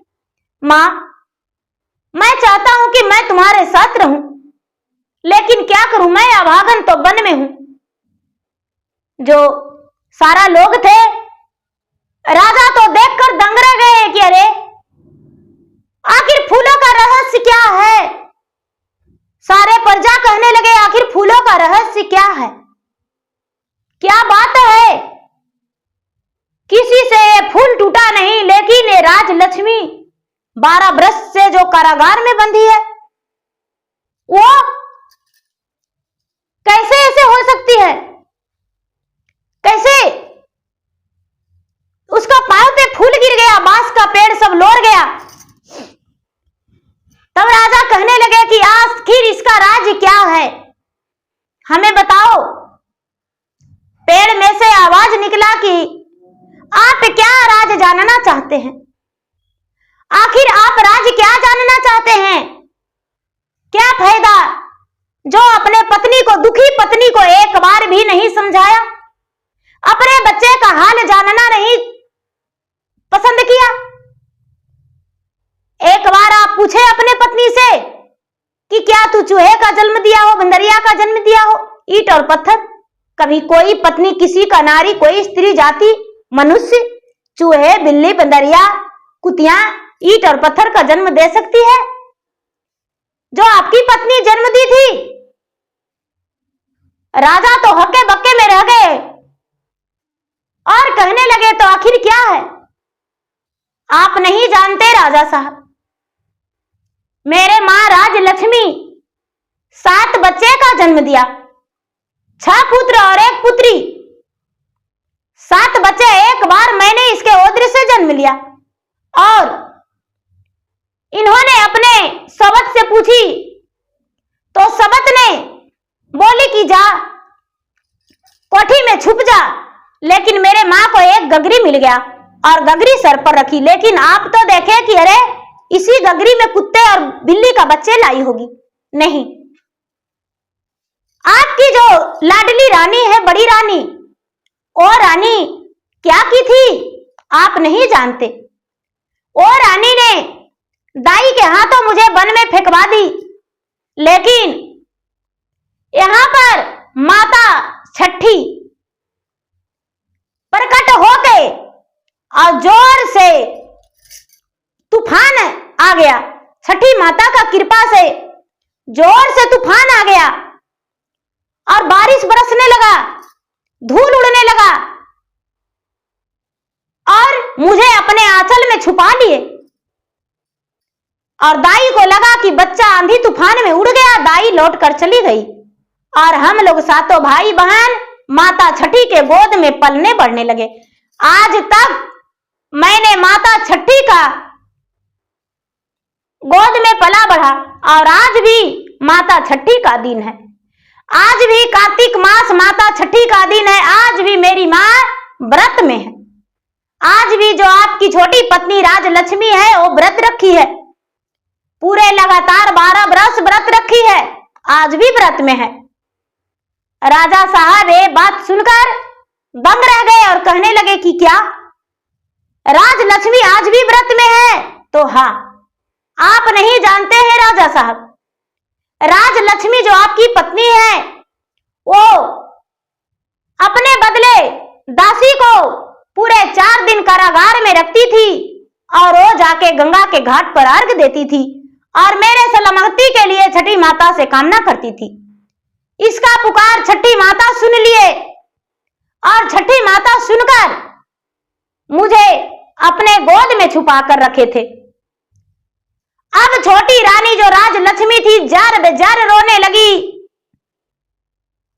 मां मैं चाहता हूं कि मैं तुम्हारे साथ रहूं, लेकिन क्या करूं, मैं अभागन तो वन में हूं। जो सारा लोग थे राजा तो देखकर दंग रह गए कि अरे आखिर फूलों का रहस्य क्या है। सारे प्रजा कहने लगे आखिर फूलों का रहस्य क्या है, क्या बात है। किसी से ये फूल टूटा नहीं, लेकिन ये राजलक्ष्मी 12 वर्ष से जो कारागार में बंधी है वो कैसे ऐसे हो सकती है, कैसे उसका पांव पे फूल गिर गया, बांस का पेड़ सब लोर गया। तब राजा कहने लगे कि आखिर इसका राज क्या है, हमें बताओ। पेड़ में से आवाज निकला कि आप क्या राज जानना चाहते हैं, आखिर आप राज क्या जानना चाहते हैं। क्या फायदा जो अपने पत्नी को, दुखी पत्नी को एक बार भी नहीं समझाया, अपने बच्चे का हाल जानना नहीं पसंद किया। एक बार आप पूछे अपने पत्नी से कि क्या तू चूहे का जन्म दिया हो, बंदरिया का जन्म दिया हो, ईंट और पत्थर। कभी कोई पत्नी किसी का, नारी कोई स्त्री जाति मनुष्य चूहे बिल्ली बंदरिया कुतिया ईंट और पत्थर का जन्म दे सकती है जो आपकी पत्नी जन्म दी थी। राजा तो हक्के बक्के में रह गए और कहने लगे तो आखिर क्या है। आप नहीं जानते राजा साहब, मेरे मां राजलक्ष्मी 7 बच्चे का जन्म दिया, 6 पुत्र और 1 पुत्री। 7 बच्चे एक बार मैंने इसके ओद्र से जन्म लिया और इन्होंने अपने सवत से पूछी तो सवत ने बोली कि जा कोठी में छुप जा, लेकिन मेरे मां को एक गगरी मिल गया और गगरी सर पर रखी। लेकिन आप तो देखे कि अरे इसी गगरी में कुत्ते और बिल्ली का बच्चे लाई होगी। नहीं, आपकी जो लाडली रानी है, बड़ी रानी, वो रानी क्या की थी आप नहीं जानते। वो रानी ने दाई के हाथों मुझे वन में फेंकवा दी, लेकिन यहां पर माता छठी प्रकट हो गए और जोर से तूफान आ गया। छठी माता का कृपा से जोर से तूफान आ गया और बारिश बरसने लगा, धूल उड़ने लगा और मुझे अपने आंचल में छुपा लिए। और दाई को लगा कि बच्चा आंधी तूफान में उड़ गया, दाई लौट कर चली गई और हम लोग सातों भाई बहन माता छठी के गोद में पलने बढ़ने लगे। आज तक मैंने माता छठी का गोद में पला बढ़ा और आज भी माता छठी का दिन है। आज भी कार्तिक मास माता छठी का दिन है। आज भी मेरी माँ व्रत में है। आज भी जो आपकी छोटी पत्नी राजलक्ष्मी है वो व्रत रखी है, पूरे लगातार 12 बरस व्रत रखी है, आज भी व्रत में है। राजा साहब ये बात सुनकर दंग रह गए और कहने लगे कि क्या राजलक्ष्मी आज भी व्रत में है? तो हाँ, आप नहीं जानते हैं राजा साहब, राजलक्ष्मी जो आपकी पत्नी है वो अपने बदले दासी को पूरे 4 दिन कारागार में रखती थी और वो जाके गंगा के घाट पर अर्घ देती थी और मेरे सलामती के लिए छठी माता से कामना करती थी। इसका पुकार छठी माता सुन लिए और छठी माता सुनकर मुझे अपने गोद में छुपा कर रखे थे। अब छोटी रानी जो राजलक्ष्मी थी जार बेजार रोने लगी।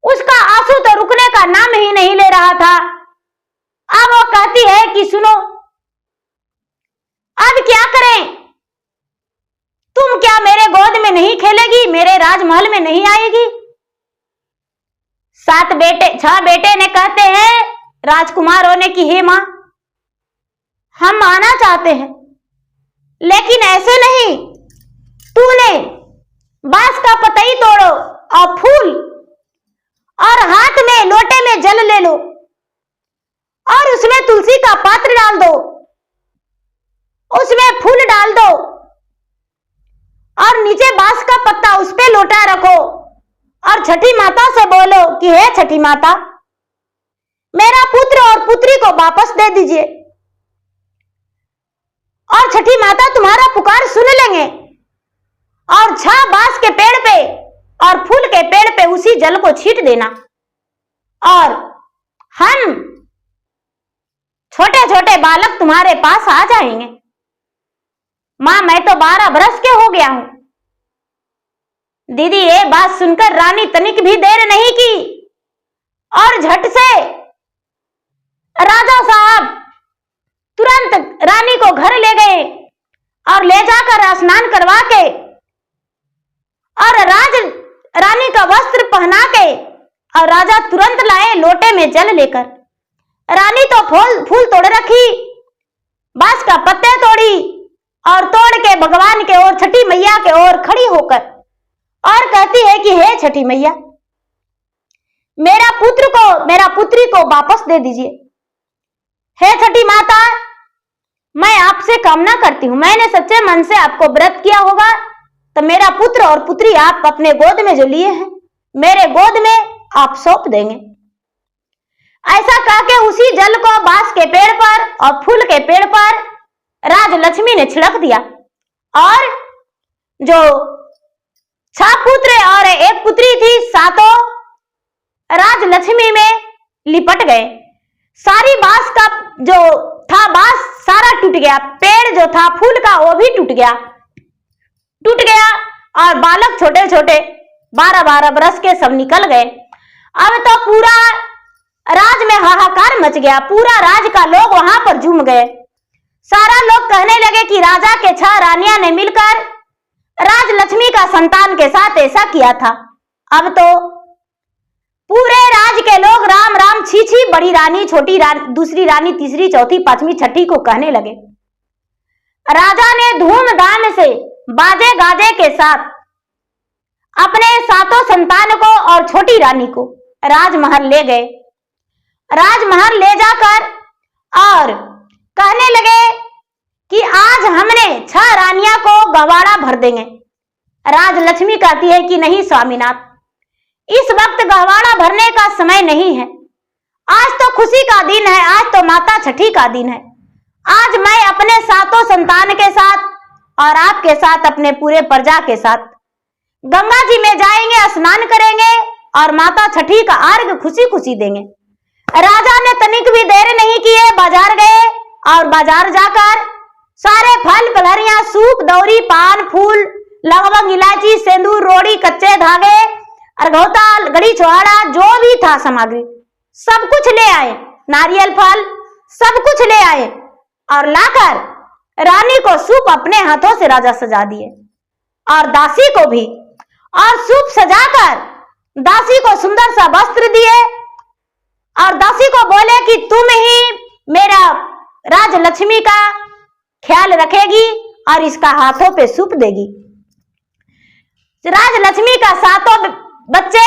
उसका आंसू तो रुकने का नाम ही नहीं ले रहा था। अब वो कहती है कि सुनो, अब क्या करें? तुम क्या मेरे गोद में नहीं खेलेगी, मेरे राजमहल में नहीं आएगी? 6 बेटे ने कहते हैं राजकुमारों ने कि हे मां, हम आना चाहते हैं लेकिन ऐसे नहीं, तूने बांस का पतई तोड़ो और फूल और हाथ में लोटे में जल ले लो और उसमें तुलसी का पात्र डाल दो, उसमें फूल डाल दो और नीचे बांस का पत्ता उस पे लोटा रखो और छठी माता से बोलो कि हे छठी माता, मेरा पुत्र और पुत्री को वापस दे दीजिए और छठी माता तुम्हारा पुकार सुन लेंगे। और 6 बांस के पेड़ पे और फूल के पेड़ पे उसी जल को छींट देना और हम छोटे छोटे बालक तुम्हारे पास आ जाएंगे। मां, मैं तो 12 बरस के हो गया हूं। दीदी ये बात सुनकर रानी तनिक भी देर नहीं की और झट से राजा साहब तुरंत रानी को घर ले गए और ले जाकर स्नान करवा के और रानी का वस्त्र पहना के और राजा तुरंत लाए लोटे में जल लेकर। रानी तो फूल तोड़ रखी, बांस का पत्ते तोड़ी और तोड़ के भगवान के ओर, छठी मैया के ओर खड़ी होकर और कहती है कि हे छठी मैया, मेरा पुत्र को, मेरा पुत्री को वापस दे दीजिए। हे छठी माता, मैं आपसे कामना करती हूं, मैंने सच्चे मन से आपको व्रत किया होगा तो मेरा पुत्र और पुत्री आप अपने गोद में जो लिए हैं मेरे गोद में आप सौंप देंगे। ऐसा कह के उसी जल को बांस के पेड़ पर और फूल के पेड़ पर राजलक्ष्मी ने छिड़क दिया और जो 6 पुत्र और 1 पुत्री थी, 7 राजलक्ष्मी में लिपट गए। सारी बांस का जो था बांस सारा टूट गया, पेड़ जो था फूल का वो भी टूट गया और बालक छोटे छोटे 12-12 बरस के सब निकल गए। अब तो पूरा राज में हाहाकार मच गया, पूरा राज का लोग वहां पर झूम गए। सारा लोग कहने लगे कि राजा के 6 रानियां ने मिलकर राजलक्ष्मी का संतान के साथ ऐसा किया था। अब तो पूरे राज के लोग राम राम छी छी, बड़ी रानी, छोटी रानी, दूसरी रानी, तीसरी, चौथी, 5वीं, 6ठी को कहने लगे। राजा ने धूमधाम से बाजे गाजे के साथ अपने 7 संतान को और छोटी रानी को राजमहल ले गए। राजमहल ले जाकर और कहने लगे कि आज हमने 6 रानियां को गवाड़ा भर देंगे। राजलक्ष्मी कहती है कि नहीं स्वामीनाथ, इस वक्त गहवाड़ा भरने का समय नहीं है। आज तो खुशी का दिन है, आज तो माता छठी का दिन है। आज मैं अपने 7 संतान के साथ और आपके साथ, अपने पूरे प्रजा के साथ गंगा जी में जाएंगे, स्नान करेंगे और माता छठी का अर्घ खुशी खुशी देंगे। राजा ने तनिक भी देर नहीं किए, बाजार गए और बाजार जाकर सारे फल फलहरियां, सूप, दौरी, पान, फूल, लवंग, इलायची, सिंदूर, रोड़ी, कच्चे धागे, अर्घौताल, गड़ी छोहाड़ा, जो भी था सामग्री सब कुछ ले आए, नारियल फल सब कुछ ले आए और लाकर रानी को सूप अपने हाथों से राजा सजा दिए और दासी को भी, और सूप सजाकर दासी को सुंदर सा वस्त्र दिए और दासी को बोले कि तुम ही मेरा राजलक्ष्मी का ख्याल रखेगी और इसका हाथों पे सूप देगी। राजलक्ष्मी का सातों बच्चे,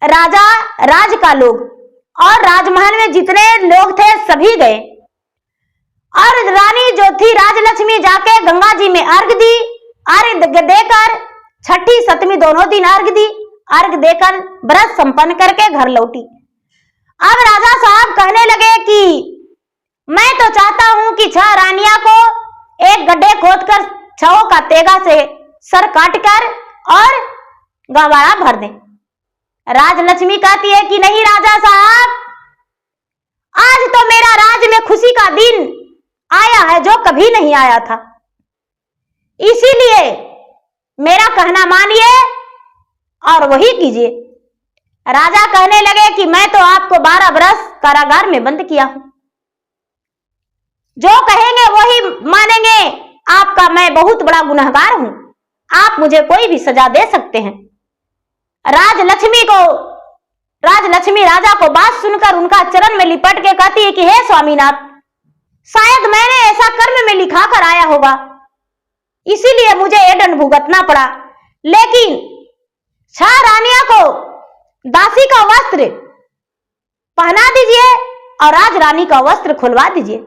राजा, राज का लोग और राजमहल में जितने लोग थे सभी गए और रानी जो थी राजलक्ष्मी जाके गंगा जी में अर्घ दी। अर्घ देकर छठी सतमी दोनों दिन अर्घ दी, अर्घ देकर व्रत संपन्न करके घर लौटी। अब राजा साहब कहने लगे कि मैं तो चाहता हूं कि 6 रानियां को एक गड्ढे खोदकर 6 का तेगा से सर काटकर और गवारा भर दें। राजलक्ष्मी कहती है कि नहीं राजा साहब, आज तो मेरा राज में खुशी का दिन आया है जो कभी नहीं आया था, इसीलिए मेरा कहना मानिए और वही कीजिए। राजा कहने लगे कि मैं तो आपको 12 बरस कारागार में बंद किया हूं, जो कहेंगे वही मानेंगे, आपका मैं बहुत बड़ा गुनहगार हूं, आप मुझे कोई भी सजा दे सकते हैं। राजलक्ष्मी राजा को बात सुनकर उनका चरण में लिपट के कहती है कि हे स्वामीनाथ, शायद मैंने ऐसा कर्म में लिखा कर आया होगा, इसीलिए मुझे ये दंड भुगतना पड़ा, लेकिन 6 रानियों को दासी का वस्त्र पहना दीजिए और राजरानी का वस्त्र खुलवा दीजिए।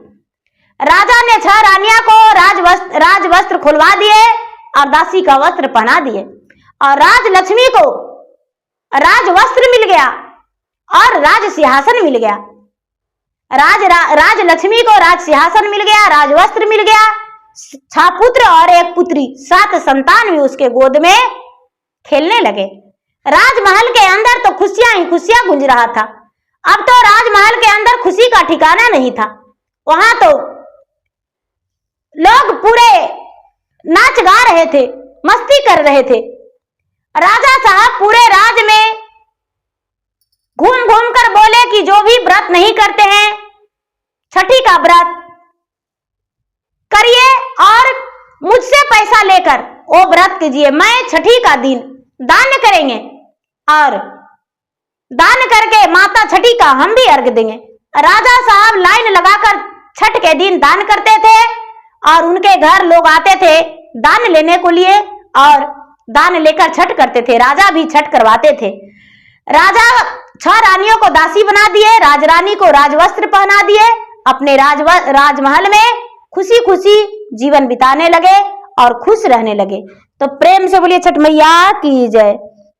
राजा ने 6 रानियों को राज वस्त्र खुलवा दिए और दासी का वस्त्र पहना दिए और राजलक्ष्मी को राज वस्त्र मिल गया और राज सिंहासन मिल गया। राजलक्ष्मी को राज सिंहासन मिल गया, राज वस्त्र मिल गया, 6 पुत्र और 1 पुत्री, 7 संतान भी उसके गोद में खेलने लगे। राजमहल के अंदर तो खुशियां ही खुशियां गूंज रहा था। अब तो राजमहल के अंदर खुशी का ठिकाना नहीं था, वहां तो लोग पूरे नाच गा रहे थे, मस्ती कर रहे थे। राजा साहब पूरे राज में घूम घूम कर बोले कि जो भी व्रत नहीं करते हैं छठी का व्रत करिए और मुझसे पैसा लेकर वो व्रत कीजिए, मैं छठी का दिन दान करेंगे और दान करके माता छठी का हम भी अर्घ देंगे। राजा साहब लाइन लगाकर छठ के दिन दान करते थे और उनके घर लोग आते थे दान लेने को लिए और दान लेकर छठ करते थे। राजा भी छठ करवाते थे। राजा 6 रानियों को दासी बना दिए, राजरानी को राजवस्त्र पहना दिए, अपने राजमहल में खुशी खुशी जीवन बिताने लगे और खुश रहने लगे। तो प्रेम से बोलिए छठ मैया की जय।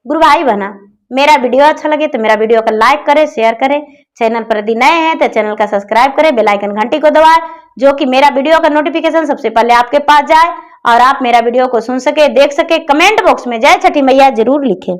गुरु भाई बहना, मेरा वीडियो अच्छा लगे तो मेरा वीडियो को लाइक करें, शेयर करें। चैनल पर यदि नए हैं तो चैनल का सब्सक्राइब करें, बेल आइकन घंटी को दबाएं, जो कि मेरा वीडियो का नोटिफिकेशन सबसे पहले आपके पास जाए और आप मेरा वीडियो को सुन सके, देख सके। कमेंट बॉक्स में जय छठी मैया जरूर लिखें।